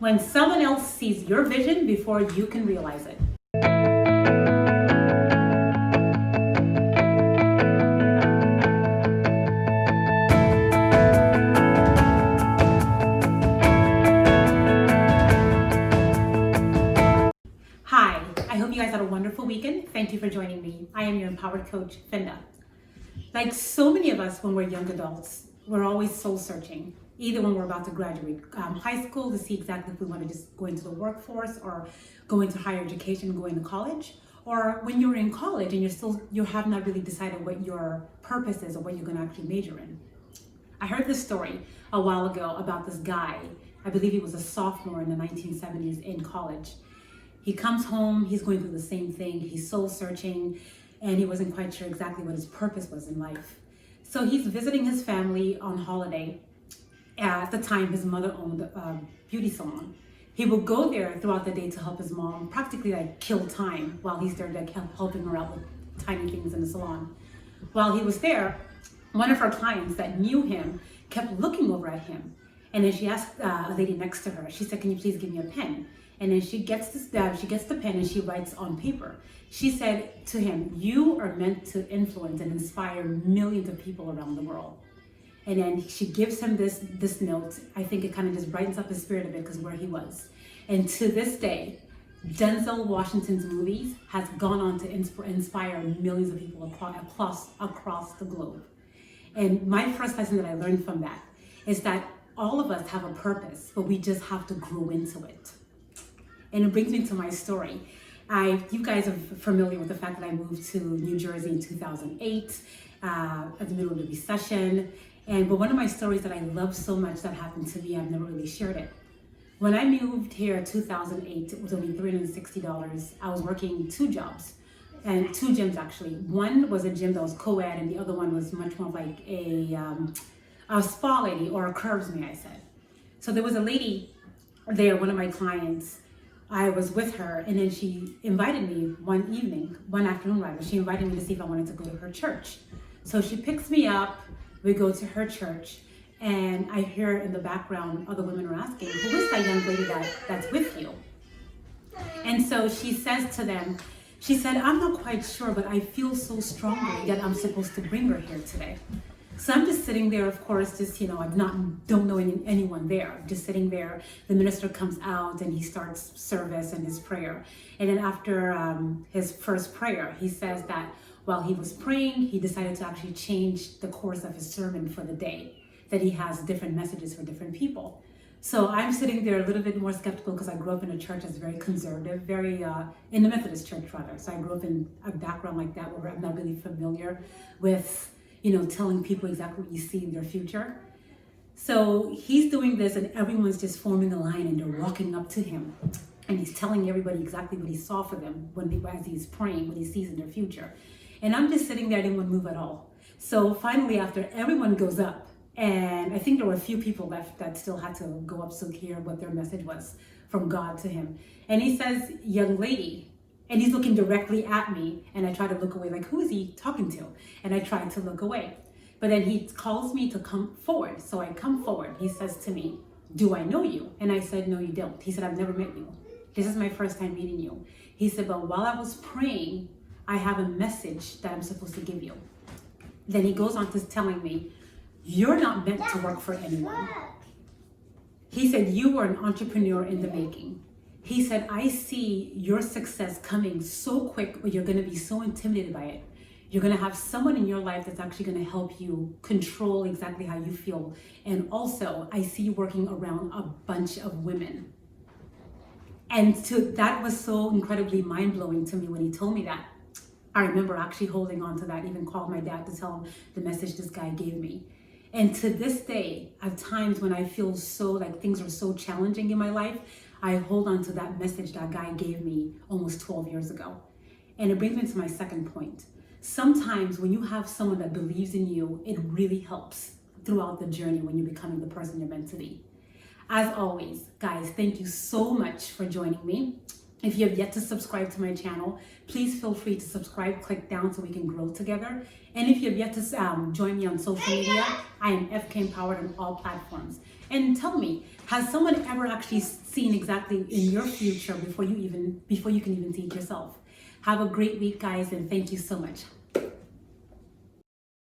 when someone else sees your vision before you can realize it. Hi, I hope you guys had a wonderful weekend. Thank you for joining me. I am your empowered coach, Finda. Like so many of us when we're young adults, we're always soul searching. Either when we're about to graduate high school to see exactly if we want to just go into the workforce or go into higher education, go into college, or when you're in college and you have not really decided what your purpose is or what you're going to actually major in. I heard this story a while ago about this guy. I believe he was a sophomore in the 1970s in college. He comes home, he's going through the same thing, he's soul searching, and he wasn't quite sure exactly what his purpose was in life. So he's visiting his family on holiday. At the time, his mother owned a beauty salon. He would go there throughout the day to help his mom, practically like kill time while he's there like helping her out with tiny things in the salon. While he was there, one of her clients that knew him kept looking over at him. And then she asked a lady next to her, she said, "Can you please give me a pen?" And then she gets the pen and she writes on paper. She said to him, "You are meant to influence and inspire millions of people around the world." And then she gives him this note. I think it kind of just brightens up his spirit a bit because where he was. And to this day, Denzel Washington's movies has gone on to inspire millions of people across the globe. And my first lesson that I learned from that is that all of us have a purpose, but we just have to grow into it. And it brings me to my story. You guys are familiar with the fact that I moved to New Jersey in 2008 at the middle of the recession. But one of my stories that I love so much that happened to me, I've never really shared it. When I moved here in 2008, it was only $360. I was working two jobs and two gyms actually. One was a gym that was co-ed and the other one was much more like a spa lady or a curves, may I say. So there was a lady there, one of my clients. I was with her and then she invited me one afternoon rather, she invited me to see if I wanted to go to her church. So she picks me up, we go to her church, and I hear in the background other women are asking, "Who is that young lady that's with you?" And so she says to them, she said, "I'm not quite sure, but I feel so strongly that I'm supposed to bring her here today." So I'm just sitting there, of course, just, I don't know anyone there. I'm just sitting there. The minister comes out and he starts service and his prayer. And then after his first prayer, he says that while he was praying, he decided to actually change the course of his sermon for the day, that he has different messages for different people. So I'm sitting there a little bit more skeptical because I grew up in a church that's very conservative, in the Methodist church rather. So I grew up in a background like that where I'm not really familiar with telling people exactly what you see in their future. So he's doing this and everyone's just forming a line and they're walking up to him. And he's telling everybody exactly what he saw for them as he's praying, what he sees in their future. And I'm just sitting there, I didn't want to move at all. So finally, after everyone goes up, and I think there were a few people left that still had to go up to hear what their message was from God to him. And he says, "Young lady," and he's looking directly at me, and I try to look away, like, who is he talking to? And I try to look away. But then he calls me to come forward. So I come forward. He says to me, "Do I know you?" And I said, "No, you don't." He said, "I've never met you. This is my first time meeting you." He said, "But while I was praying, I have a message that I'm supposed to give you." Then he goes on to telling me, "You're not meant to work for anyone." He said, "You are an entrepreneur in the making." He said, "I see your success coming so quick, but you're going to be so intimidated by it. You're going to have someone in your life that's actually going to help you control exactly how you feel. And also, I see you working around a bunch of women." And that was so incredibly mind-blowing to me when he told me that. I remember actually holding on to that, even called my dad to tell him the message this guy gave me. And to this day, at times when I feel so like things are so challenging in my life, I hold on to that message that guy gave me almost 12 years ago. And it brings me to my second point. Sometimes when you have someone that believes in you, it really helps throughout the journey when you're becoming the person you're meant to be. As always, guys, thank you so much for joining me. If you have yet to subscribe to my channel, please feel free to subscribe, click down so we can grow together. And if you have yet to join me on social media, I am FK Empowered on all platforms. And tell me, has someone ever actually seen exactly in your future before you can even see it yourself? Have a great week, guys, and thank you so much.